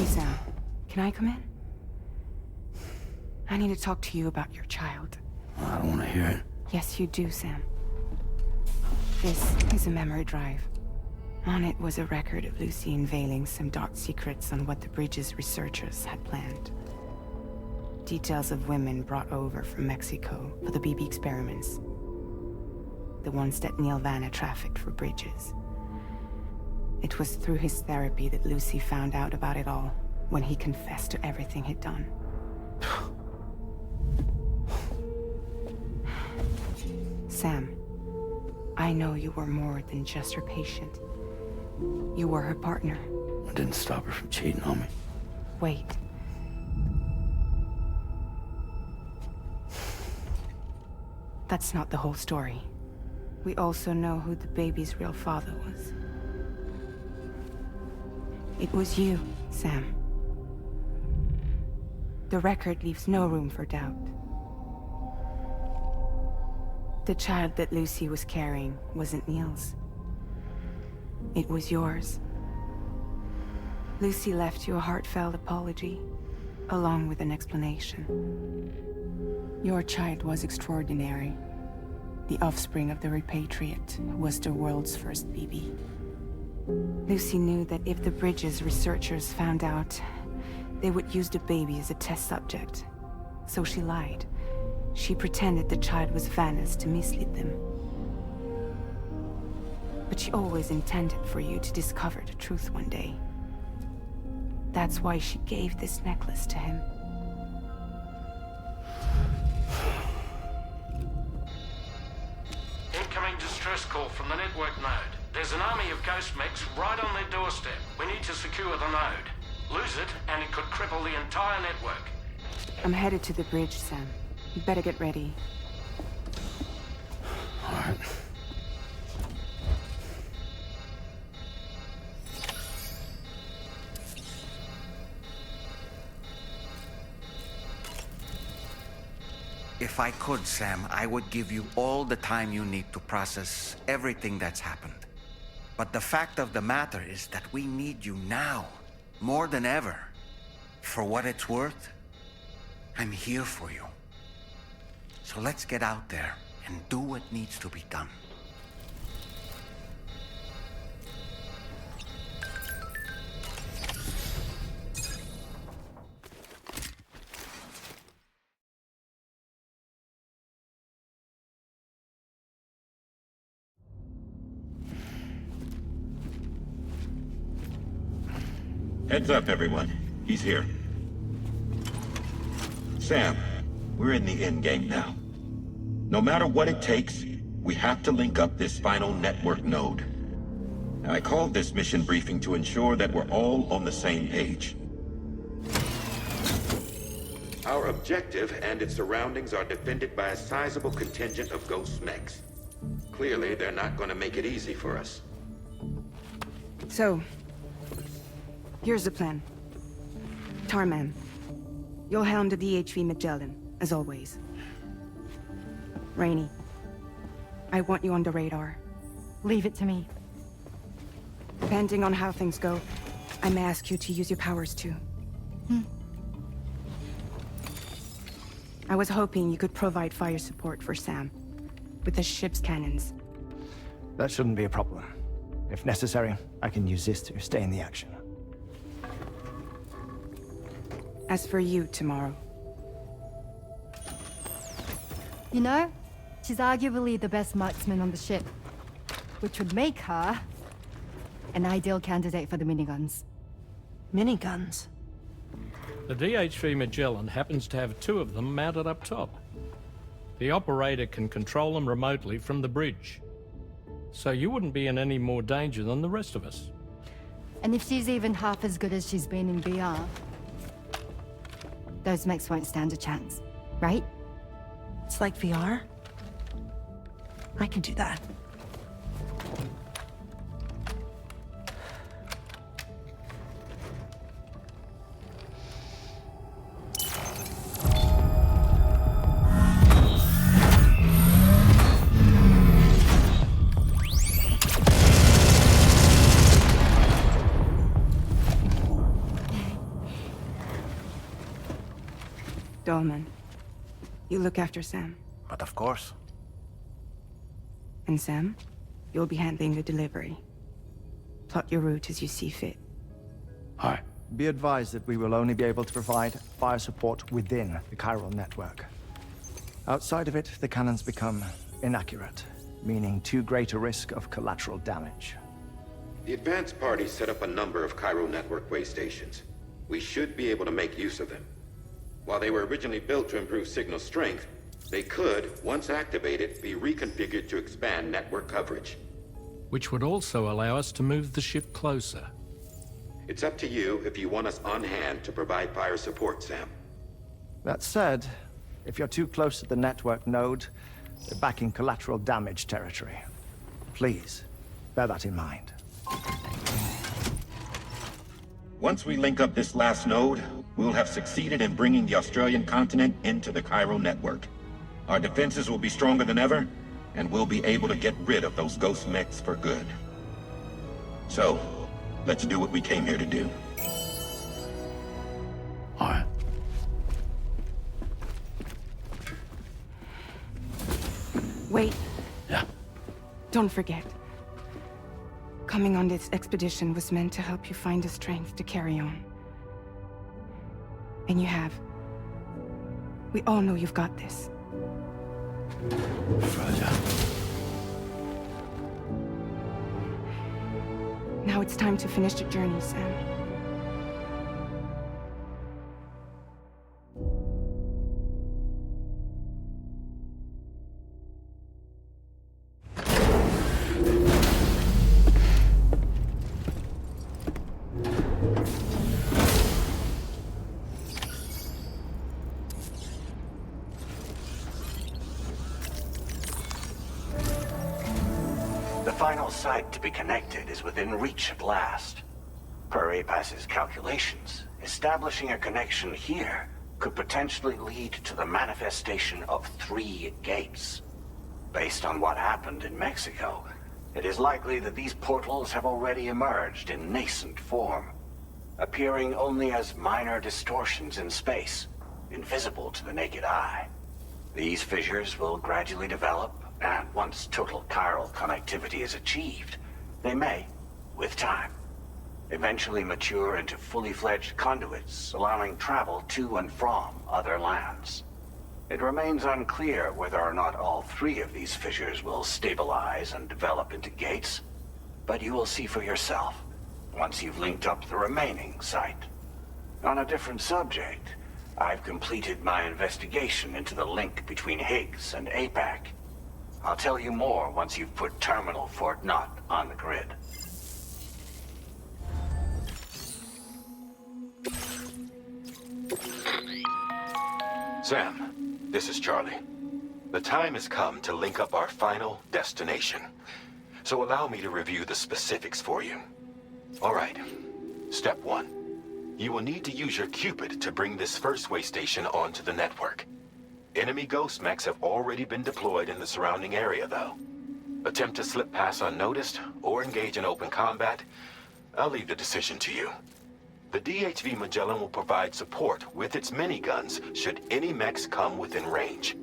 Sam, can I come in? I need to talk to you about your child. I don't want to hear it. Yes, you do, Sam. This is a memory drive. On it was a record of Lucy unveiling some dark secrets on what the Bridges researchers had planned. Details of women brought over from Mexico for the BB experiments. The ones that Neil Vanna trafficked for Bridges. It was through his therapy that Lucy found out about it all, when he confessed to everything he'd done. Sam, I know you were more than just her patient. You were her partner. I didn't stop her from cheating on me. Wait. That's not the whole story. We also know who the baby's real father was. It was you, Sam. The record leaves no room for doubt. The child that Lucy was carrying wasn't Neil's. It was yours. Lucy left you a heartfelt apology, along with an explanation. Your child was extraordinary. The offspring of the repatriate who was the world's first BB. Lucy knew that if the Bridges researchers found out, they would use the baby as a test subject. So she lied. She pretended the child was Vanna's to mislead them. But she always intended for you to discover the truth one day. That's why she gave this necklace to him. Incoming distress call from the network node. There's an army of ghost mechs right on their doorstep. We need to secure the node. Lose it, and it could cripple the entire network. I'm headed to the bridge, Sam. You better get ready. All right. If I could, Sam, I would give you all the time you need to process everything that's happened. But the fact of the matter is that we need you now, more than ever. For what it's worth, I'm here for you. So let's get out there and do what needs to be done. Heads up, everyone. He's here. Sam, we're in the end game now. No matter what it takes, we have to link up this final network node. I called this mission briefing to ensure that we're all on the same page. Our objective and its surroundings are defended by a sizable contingent of ghost mechs. Clearly, they're not going to make it easy for us. So, here's the plan. Tarman, you'll helm the DHV Magellan, as always. Rainey, I want you on the radar. Leave it to me. Depending on how things go, I may ask you to use your powers too. I was hoping you could provide fire support for Sam, with the ship's cannons. That shouldn't be a problem. If necessary, I can use this to stay in the action. As for you, tomorrow. You know, she's arguably the best marksman on the ship, which would make her an ideal candidate for the miniguns. Miniguns? The DHV Magellan happens to have 2 of them mounted up top. The operator can control them remotely from the bridge. So you wouldn't be in any more danger than the rest of us. And if she's even half as good as she's been in VR, those mechs won't stand a chance, right? It's like VR? I can do that. Ullman. You look after Sam. But of course. And Sam, you'll be handling the delivery. Plot your route as you see fit. All right. Be advised that we will only be able to provide fire support within the chiral network. Outside of it, the cannons become inaccurate, meaning too great a risk of collateral damage. The advanced party set up a number of chiral network waystations. We should be able to make use of them. While they were originally built to improve signal strength, they could, once activated, be reconfigured to expand network coverage. Which would also allow us to move the ship closer. It's up to you if you want us on hand to provide fire support, Sam. That said, if you're too close to the network node, you're back in collateral damage territory. Please, bear that in mind. Once we link up this last node, we'll have succeeded in bringing the Australian continent into the chiral network. Our defenses will be stronger than ever, and we'll be able to get rid of those ghost mechs for good. So, let's do what we came here to do. All right. Wait. Yeah. Don't forget. Coming on this expedition was meant to help you find the strength to carry on. And you have. We all know you've got this. Roger. Now it's time to finish the journey, Sam. The final site to be connected is within reach at last. Per APAS's calculations, establishing a connection here could potentially lead to the manifestation of 3 gates. Based on what happened in Mexico, it is likely that these portals have already emerged in nascent form, appearing only as minor distortions in space, invisible to the naked eye. These fissures will gradually develop, and once total chiral connectivity is achieved, they may, with time, eventually mature into fully fledged conduits, allowing travel to and from other lands. It remains unclear whether or not all 3 of these fissures will stabilize and develop into gates, but you will see for yourself once you've linked up the remaining site. On a different subject, I've completed my investigation into the link between Higgs and APAC. I'll tell you more once you've put Terminal Fort Knott on the grid. Sam, this is Charlie. The time has come to link up our final destination. So allow me to review the specifics for you. All right. Step 1. You will need to use your Cupid to bring this first way station onto the network. Enemy ghost mechs have already been deployed in the surrounding area, though. Attempt to slip past unnoticed or engage in open combat, I'll leave the decision to you. The DHV Magellan will provide support with its miniguns should any mechs come within range.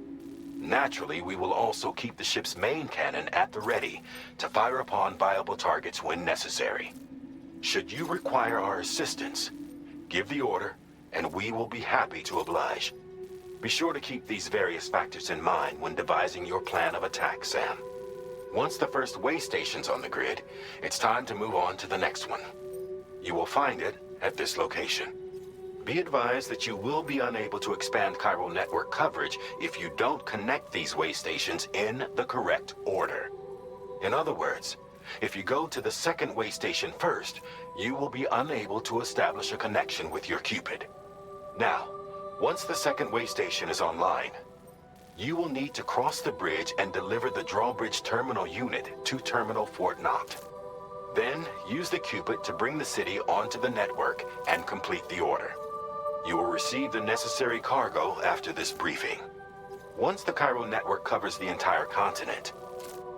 Naturally, we will also keep the ship's main cannon at the ready to fire upon viable targets when necessary. Should you require our assistance, give the order, and we will be happy to oblige. Be sure to keep these various factors in mind when devising your plan of attack, Sam. Once the first way station's on the grid, it's time to move on to the next one. You will find it at this location. Be advised that you will be unable to expand chiral network coverage if you don't connect these way stations in the correct order. In other words, if you go to the second way station first, you will be unable to establish a connection with your Cupid. Now, once the second way station is online, you will need to cross the bridge and deliver the drawbridge terminal unit to Terminal Fort Knott. Then, use the Cupid to bring the city onto the network and complete the order. You will receive the necessary cargo after this briefing. Once the chiral network covers the entire continent,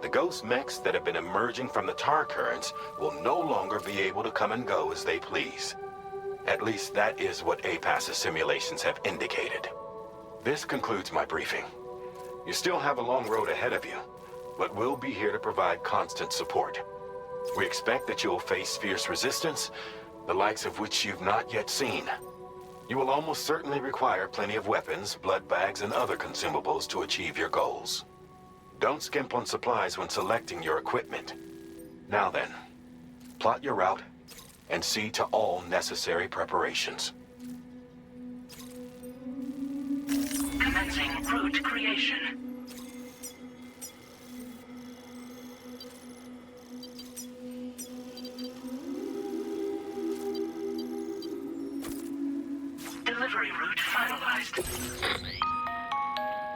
the ghost mechs that have been emerging from the tar currents will no longer be able to come and go as they please. At least that is what APAS's simulations have indicated. This concludes my briefing. You still have a long road ahead of you, but we'll be here to provide constant support. We expect that you'll face fierce resistance, the likes of which you've not yet seen. You will almost certainly require plenty of weapons, blood bags, and other consumables to achieve your goals. Don't skimp on supplies when selecting your equipment. Now then, plot your route and see to all necessary preparations. Commencing route creation. Delivery route finalized.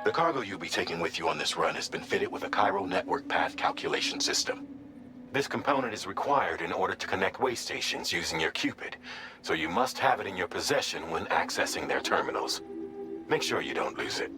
The cargo you'll be taking with you on this run has been fitted with a chiral network path calculation system. This component is required in order to connect waystations using your Cupid, so you must have it in your possession when accessing their terminals. Make sure you don't lose it.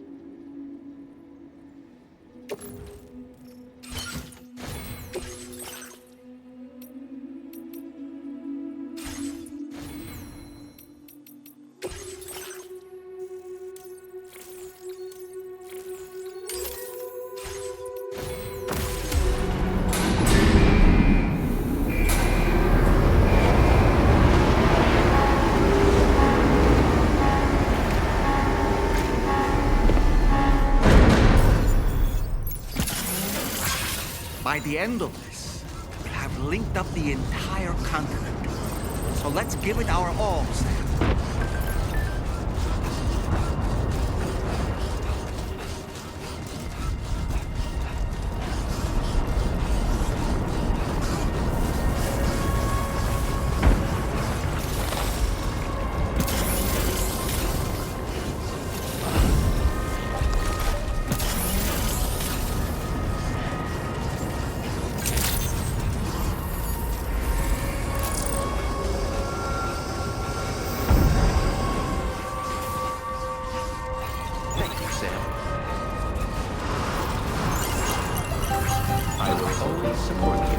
By the end of this, we'll have linked up the entire continent. So let's give it our all, Sam. I will always support you.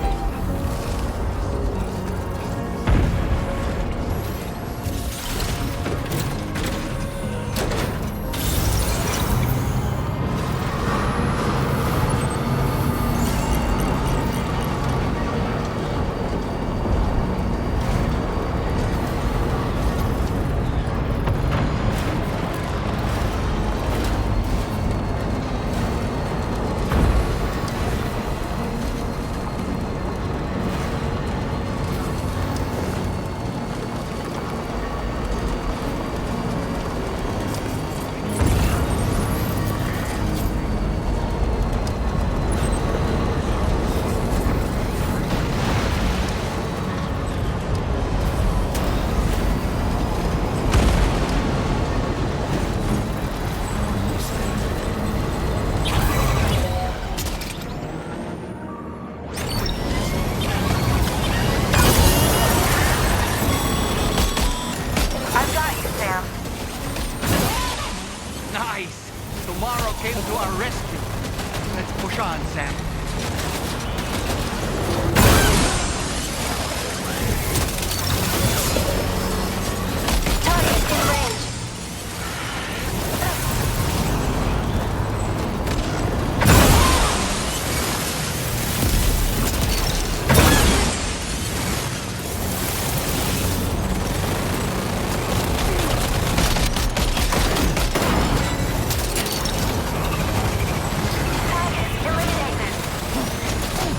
Nice! Tomorrow came to our rescue. Let's push on, Sam. Target in range. Sam,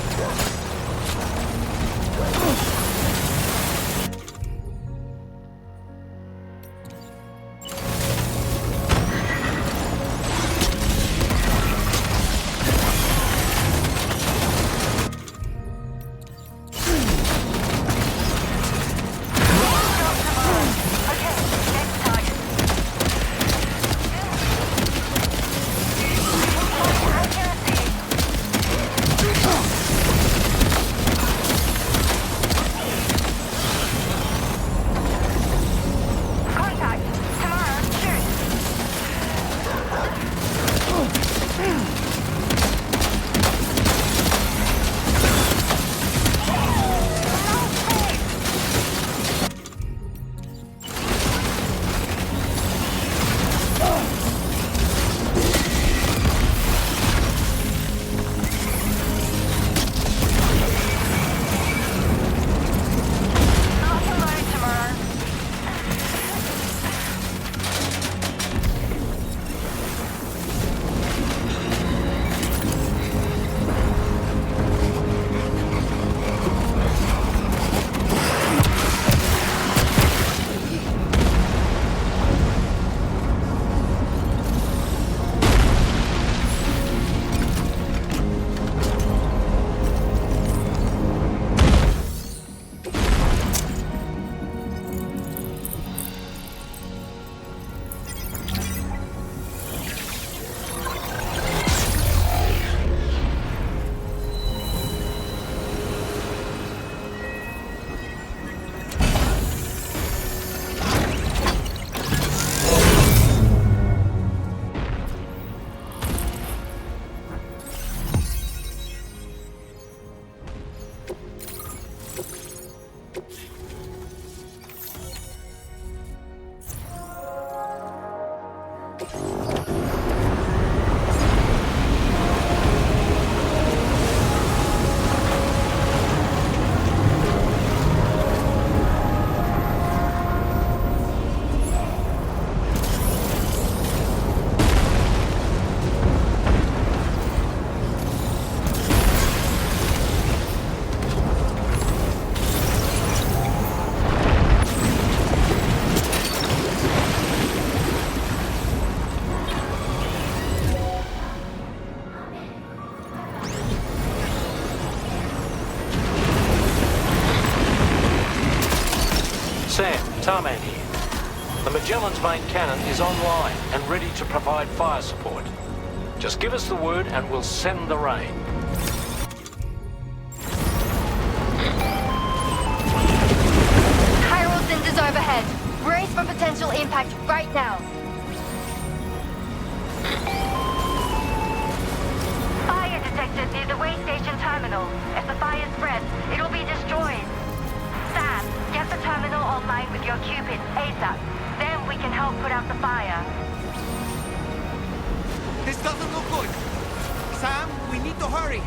Tarman here. The Magellan's main cannon is online and ready to provide fire support. Just give us the word and we'll send the rain. Chiral cinders overhead. Brace for potential impact right now. Fire detected near the waystation terminal. If the fire spreads, it'll be destroyed. Sam, get the terminal online with your Cupid ASAP. Then we can help put out the fire. This doesn't look good. Sam, we need to hurry.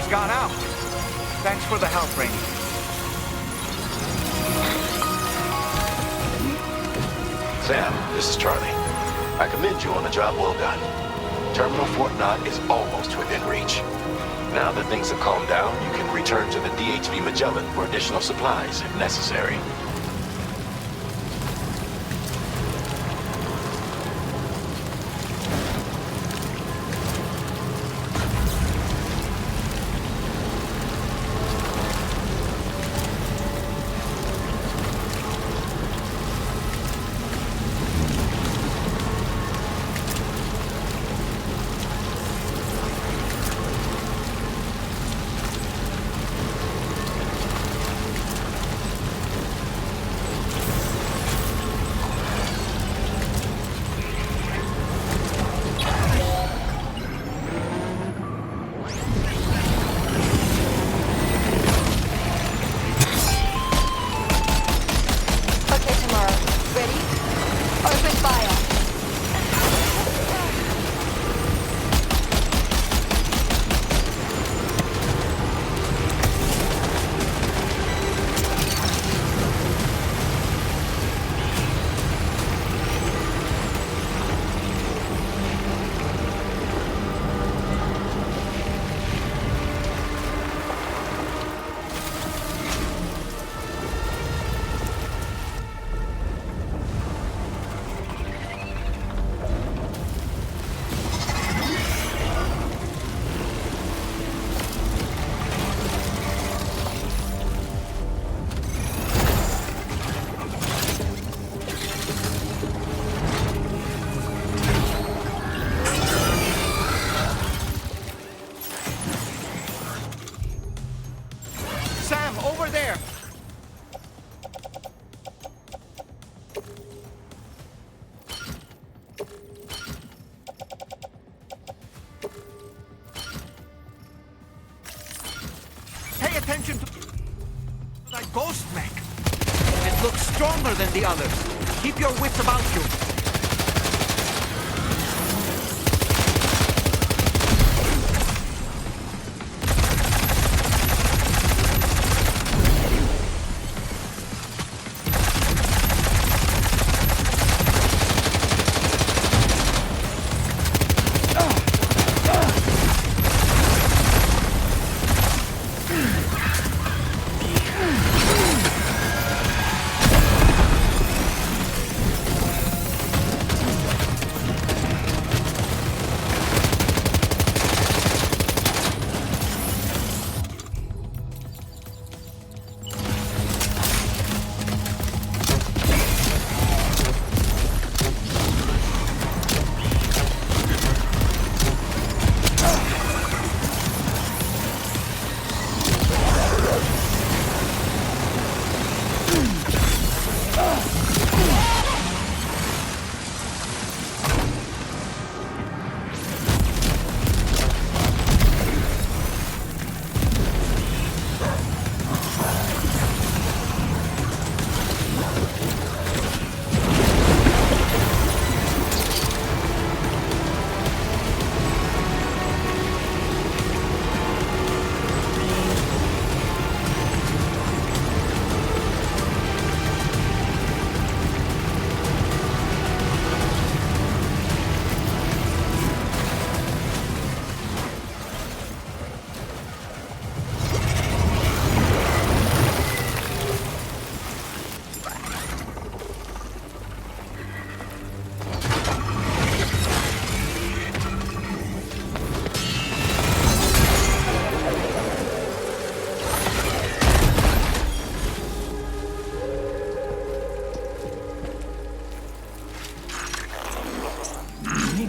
Gone out. Thanks for the help, Rainey. Sam, this is Charlie. I commend you on a job well done. Terminal Fort Knott is almost within reach. Now that things have calmed down, you can return to the DHV Magellan for additional supplies if necessary. over there! Pay attention to that ghost mech. It looks stronger than the others. Keep your wits about you.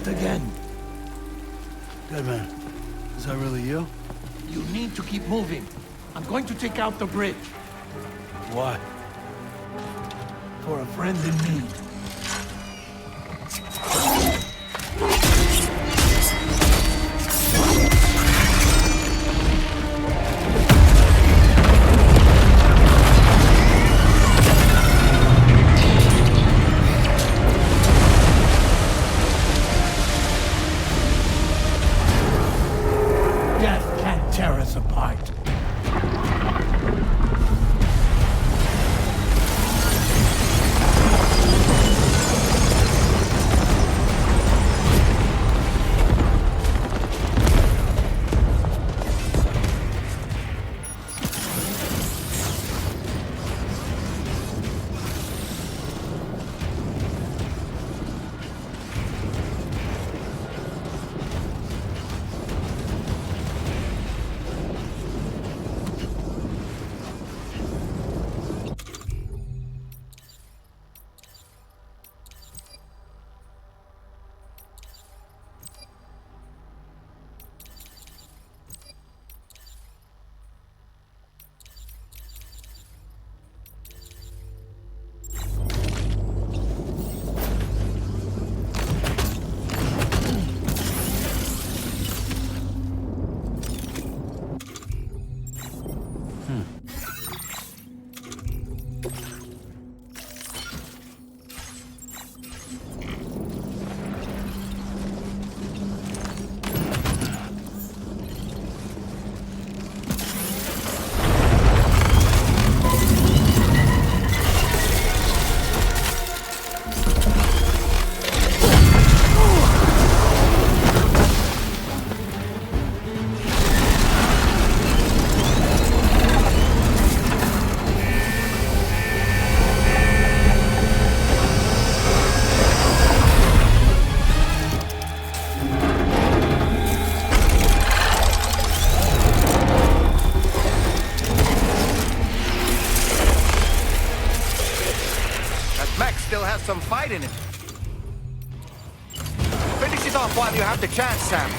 Again. Deadman, is that really you? You need to keep moving. I'm going to take out the bridge. Why? For a friend in need. Tear us apart. Some fight in it. Finish it off while you have the chance, Sam.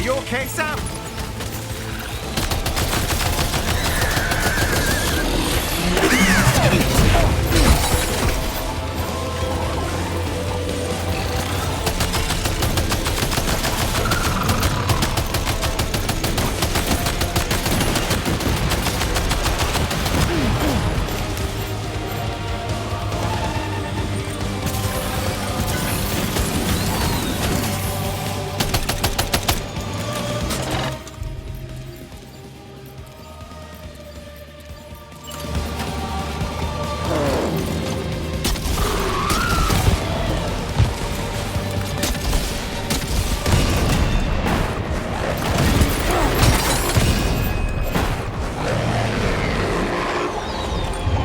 You okay, Sam?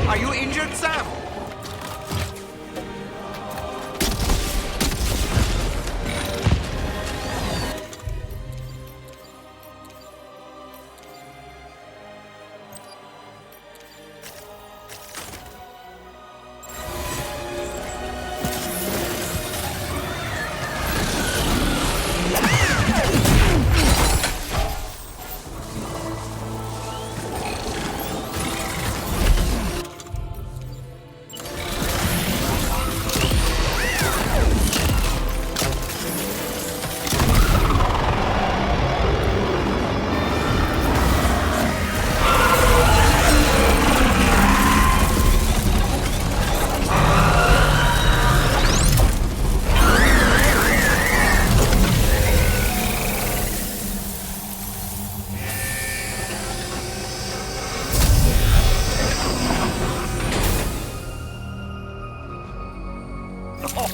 Are you injured, Sam?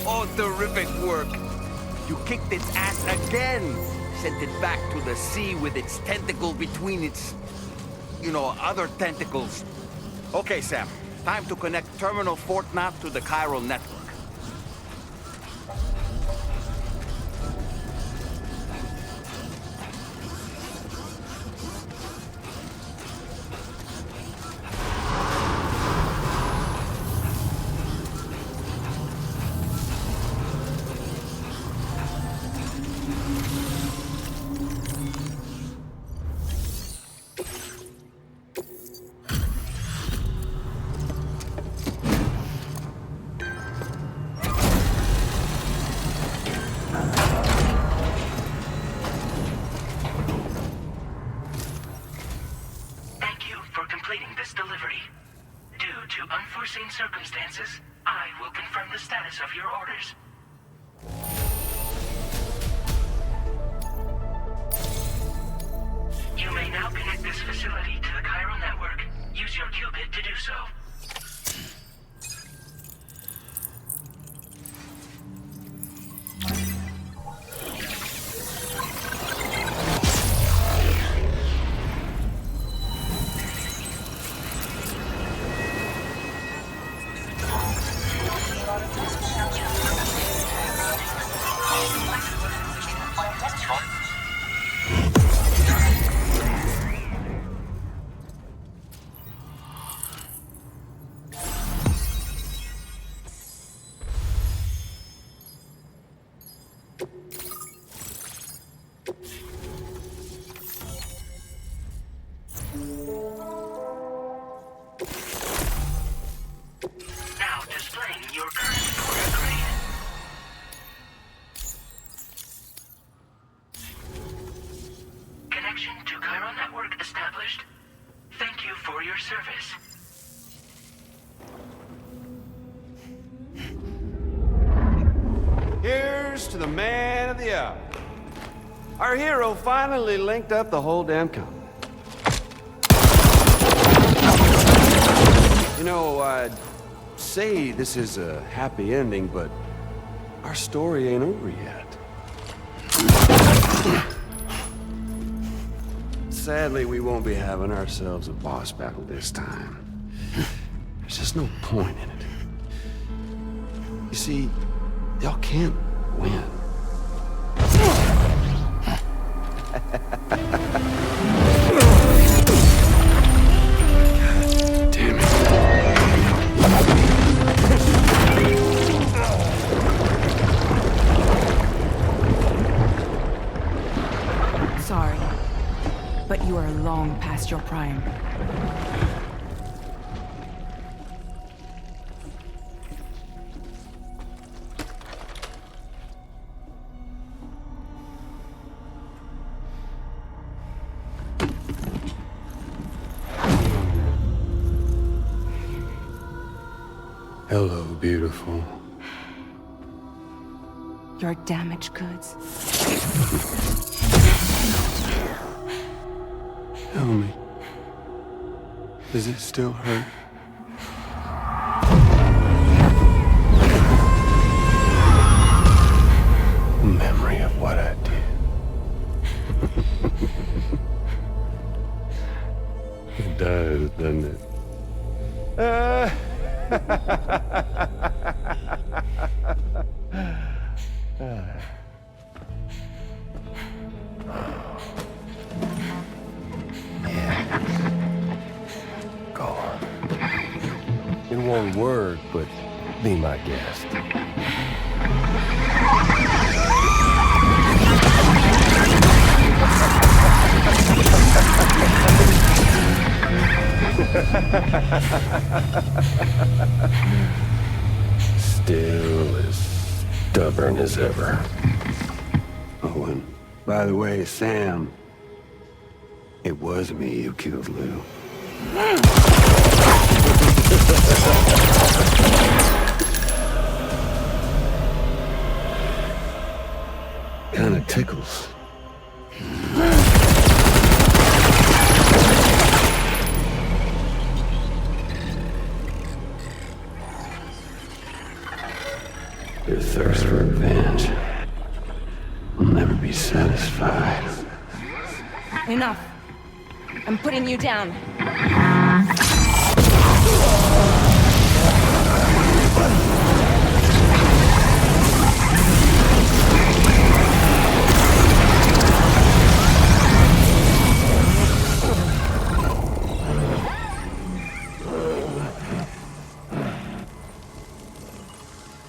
Oh, terrific work. You kicked its ass again. Sent it back to the sea with its tentacle between its, other tentacles. Okay, Sam. Time to connect Terminal Fort Map to the chiral network. Completing this delivery. Due to unforeseen circumstances, I will confirm the status of your orders. You may now connect this facility to the chiral network. Use your qubit to do so. Now displaying your current order grade. Connection to chiral network established. Thank you for your service. Here's to the man of the hour. Our hero finally linked up the whole damn company. I'd say this is a happy ending, but our story ain't over yet. Sadly, we won't be having ourselves a boss battle this time. There's just no point in it. You see, y'all can't win. Damn it. You are long past your prime. Hello, beautiful. Your damaged goods. Tell me, does it still hurt? Memory of what I did. It does, doesn't it? Go on. It won't work, but be my guest. Still as stubborn as ever. Oh, and by the way, Sam, it was me who killed Lou. Kinda tickles. Your thirst for revenge will never be satisfied. Enough. I'm putting you down.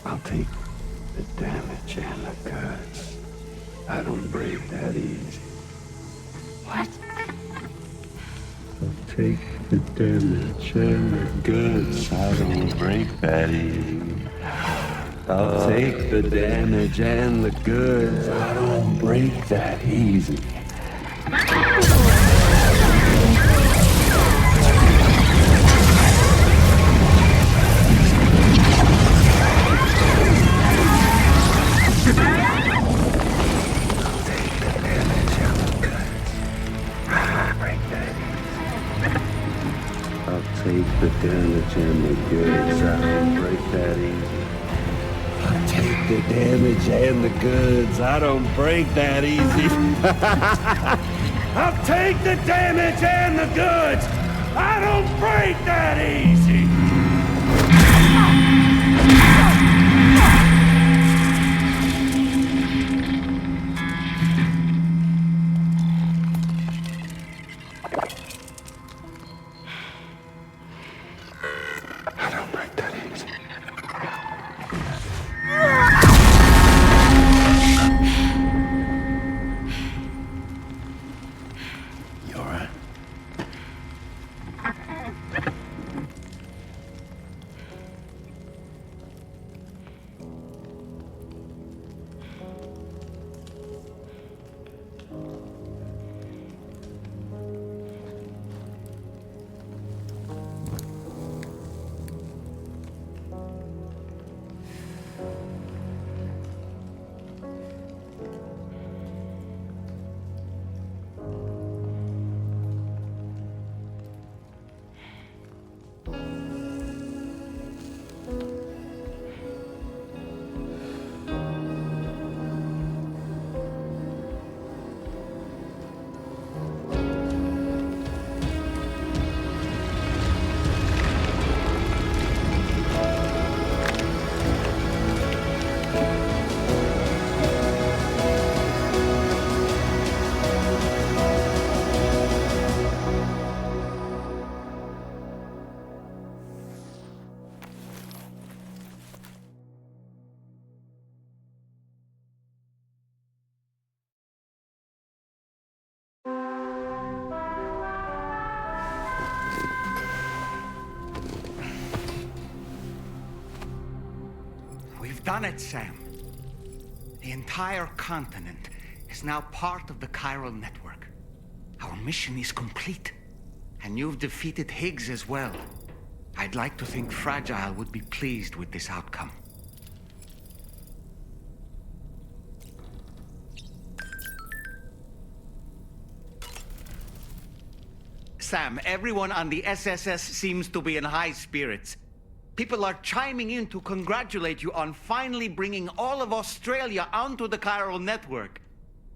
I'll take the damage and the goods. I don't break that easy. What? I'll take the damage and the goods. I don't break that easy. I'll take the damage and the goods. I don't break that easy. Take the damage and the goods. I don't break that easy. I'll take the damage and the goods. I don't break that easy. I'll take the damage and the goods. I don't break that easy. done it, Sam. The entire continent is now part of the chiral network. Our mission is complete. And you've defeated Higgs as well. I'd like to think Fragile would be pleased with this outcome. Sam, everyone on the SSS seems to be in high spirits. People are chiming in to congratulate you on finally bringing all of Australia onto the chiral network.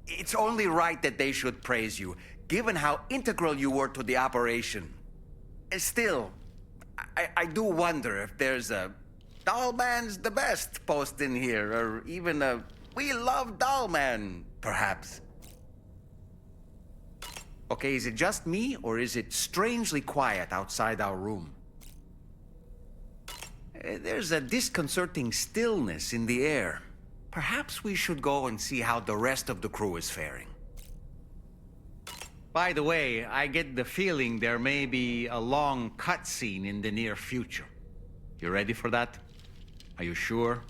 It's only right that they should praise you, given how integral you were to the operation. Still, I do wonder if there's a Dollman's the best post in here, or even a We Love Dollman, perhaps. Okay, is it just me, or is it strangely quiet outside our room? There's a disconcerting stillness in the air. Perhaps we should go and see how the rest of the crew is faring. By the way, I get the feeling there may be a long cutscene in the near future. You ready for that? Are you sure?